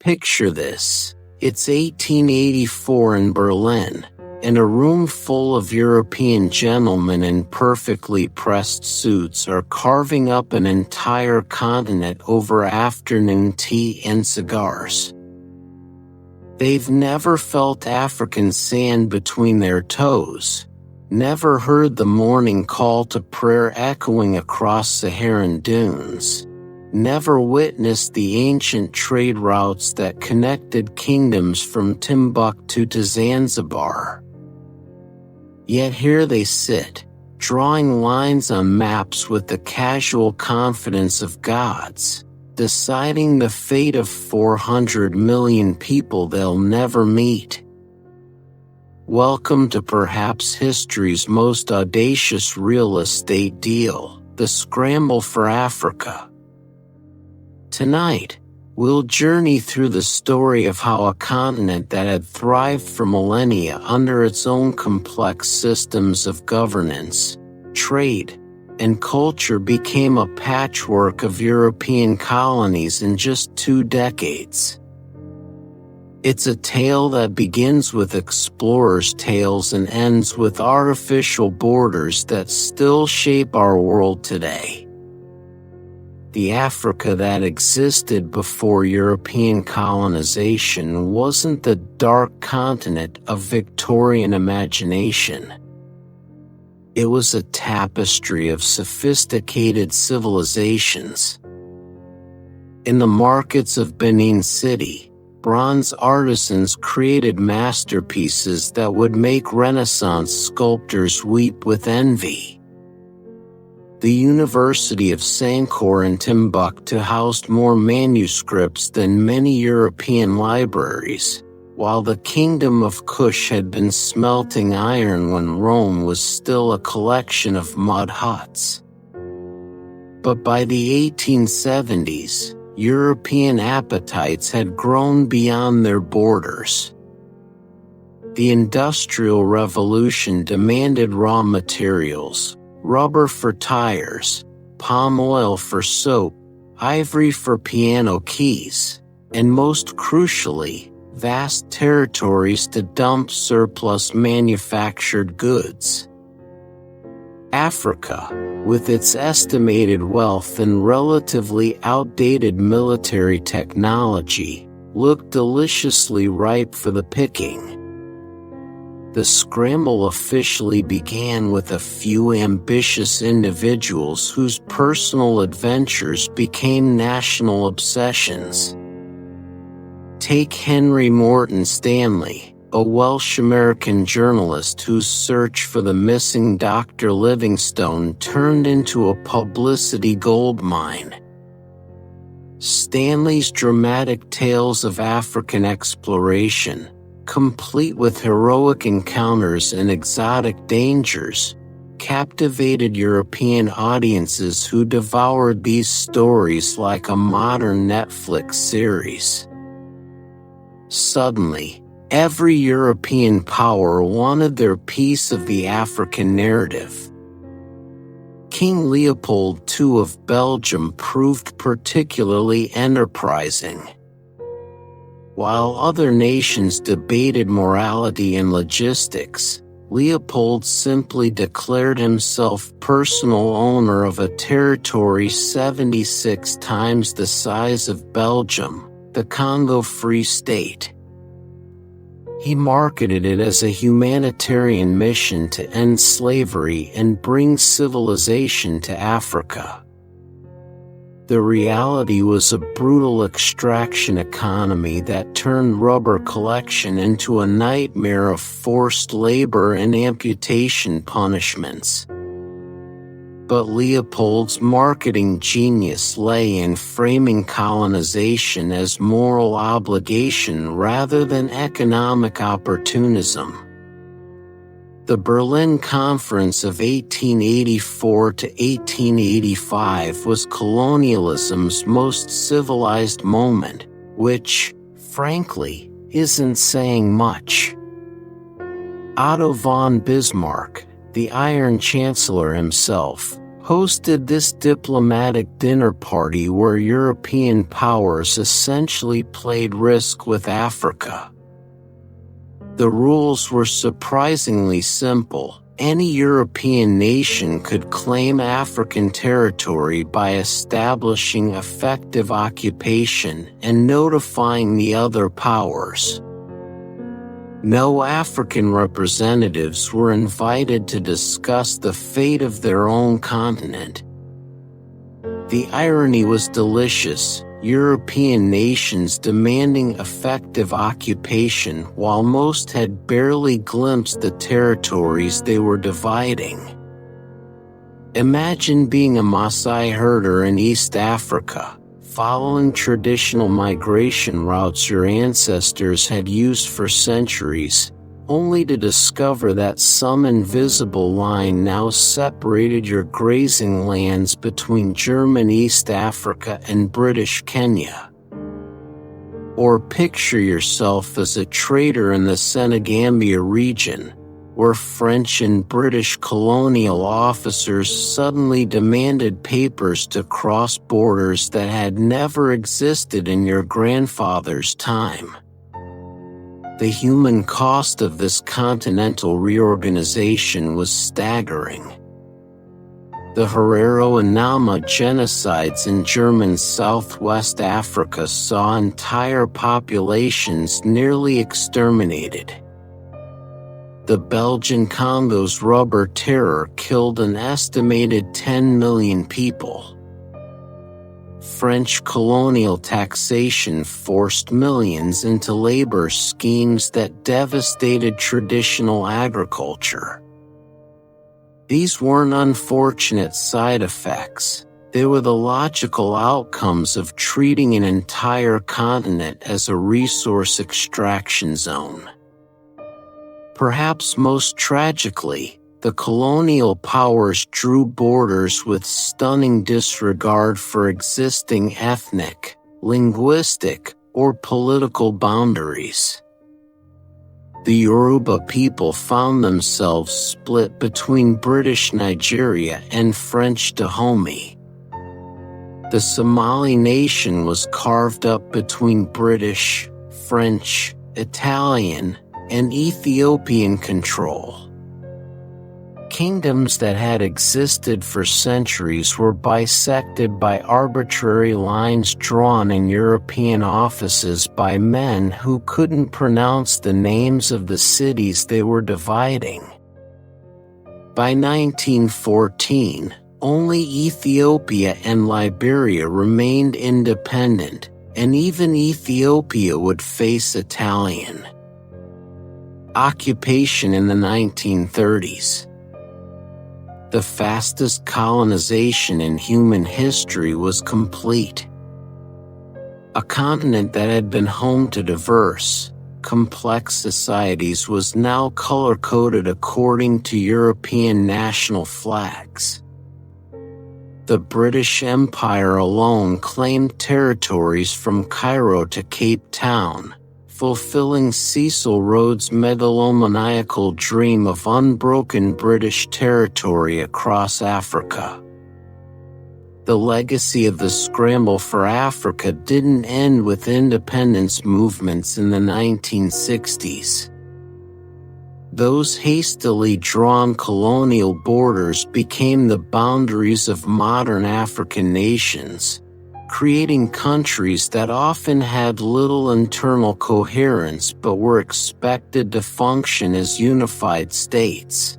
Picture this. It's 1884 in Berlin, and a room full of European gentlemen in perfectly pressed suits are carving up an entire continent over afternoon tea and cigars. They've never felt African sand between their toes, never heard the morning call to prayer echoing across Saharan dunes, never witnessed the ancient trade routes that connected kingdoms from Timbuktu to Zanzibar. Yet here they sit, drawing lines on maps with the casual confidence of gods, deciding the fate of 400 million people they'll never meet. Welcome to perhaps history's most audacious real estate deal, the Scramble for Africa. Tonight, we'll journey through the story of how a continent that had thrived for millennia under its own complex systems of governance, trade, and culture became a patchwork of European colonies in just 2 decades. It's a tale that begins with explorers' tales and ends with artificial borders that still shape our world today. The Africa that existed before European colonization wasn't the dark continent of Victorian imagination. It was a tapestry of sophisticated civilizations. In the markets of Benin City, bronze artisans created masterpieces that would make Renaissance sculptors weep with envy. The University of Sankore in Timbuktu housed more manuscripts than many European libraries, while the Kingdom of Kush had been smelting iron when Rome was still a collection of mud huts. But by the 1870s, European appetites had grown beyond their borders. The Industrial Revolution demanded raw materials, rubber for tires, palm oil for soap, ivory for piano keys, and most crucially, vast territories to dump surplus manufactured goods. Africa, with its estimated wealth and relatively outdated military technology, looked deliciously ripe for the picking. The scramble officially began with a few ambitious individuals whose personal adventures became national obsessions. Take Henry Morton Stanley, a Welsh-American journalist whose search for the missing Dr. Livingstone turned into a publicity goldmine. Stanley's dramatic tales of African exploration, complete with heroic encounters and exotic dangers, captivated European audiences who devoured these stories like a modern Netflix series. Suddenly, every European power wanted their piece of the African narrative. King Leopold II of Belgium proved particularly enterprising. While other nations debated morality and logistics, Leopold simply declared himself personal owner of a territory 76 times the size of Belgium, the Congo Free State. He marketed it as a humanitarian mission to end slavery and bring civilization to Africa. The reality was a brutal extraction economy that turned rubber collection into a nightmare of forced labor and amputation punishments. But Leopold's marketing genius lay in framing colonization as moral obligation rather than economic opportunism. The Berlin Conference of 1884 to 1885 was colonialism's most civilized moment, which, frankly, isn't saying much. Otto von Bismarck, the Iron Chancellor himself, hosted this diplomatic dinner party where European powers essentially played risk with Africa. The rules were surprisingly simple. Any European nation could claim African territory by establishing effective occupation and notifying the other powers. No African representatives were invited to discuss the fate of their own continent. The irony was delicious. European nations demanding effective occupation while most had barely glimpsed the territories they were dividing. Imagine being a Maasai herder in East Africa, following traditional migration routes your ancestors had used for centuries, only to discover that some invisible line now separated your grazing lands between German East Africa and British Kenya. Or picture yourself as a trader in the Senegambia region, where French and British colonial officers suddenly demanded papers to cross borders that had never existed in your grandfather's time. The human cost of this continental reorganization was staggering. The Herero and Nama genocides in German Southwest Africa saw entire populations nearly exterminated. The Belgian Congo's rubber terror killed an estimated 10 million people. French colonial taxation forced millions into labor schemes that devastated traditional agriculture. These weren't unfortunate side effects. They were the logical outcomes of treating an entire continent as a resource extraction zone. Perhaps most tragically, the colonial powers drew borders with stunning disregard for existing ethnic, linguistic, or political boundaries. The Yoruba people found themselves split between British Nigeria and French Dahomey. The Somali nation was carved up between British, French, Italian, and Ethiopian control. Kingdoms that had existed for centuries were bisected by arbitrary lines drawn in European offices by men who couldn't pronounce the names of the cities they were dividing. By 1914, only Ethiopia and Liberia remained independent, and even Ethiopia would face Italian occupation in the 1930s. The fastest colonization in human history was complete. A continent that had been home to diverse, complex societies was now color-coded according to European national flags. The British Empire alone claimed territories from Cairo to Cape Town, fulfilling Cecil Rhodes' megalomaniacal dream of unbroken British territory across Africa. The legacy of the Scramble for Africa didn't end with independence movements in the 1960s. Those hastily drawn colonial borders became the boundaries of modern African nations, creating countries that often had little internal coherence but were expected to function as unified states.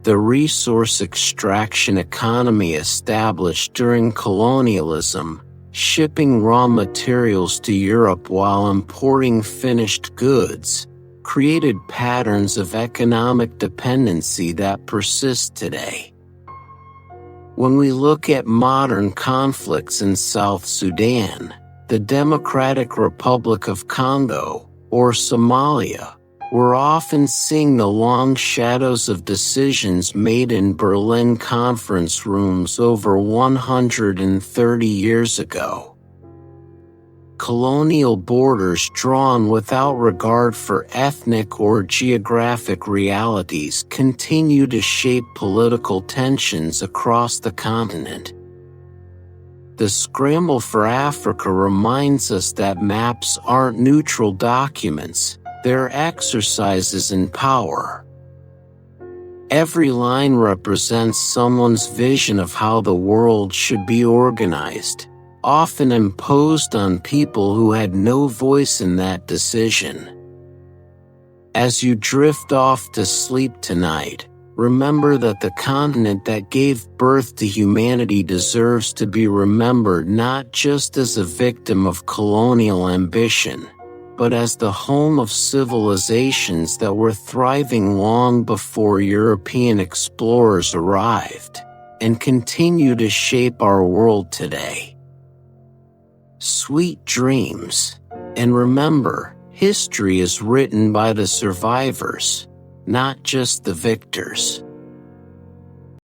The resource extraction economy established during colonialism, shipping raw materials to Europe while importing finished goods, created patterns of economic dependency that persist today. When we look at modern conflicts in South Sudan, the Democratic Republic of Congo, or Somalia, we're often seeing the long shadows of decisions made in Berlin conference rooms over 130 years ago. colonial borders drawn without regard for ethnic or geographic realities continue to shape political tensions across the continent. The Scramble for Africa reminds us that maps aren't neutral documents, they're exercises in power. Every line represents someone's vision of how the world should be organized, often imposed on people who had no voice in that decision. As you drift off to sleep tonight, remember that the continent that gave birth to humanity deserves to be remembered not just as a victim of colonial ambition, but as the home of civilizations that were thriving long before European explorers arrived, and continue to shape our world today. Sweet dreams, and remember, history is written by the survivors, not just the victors.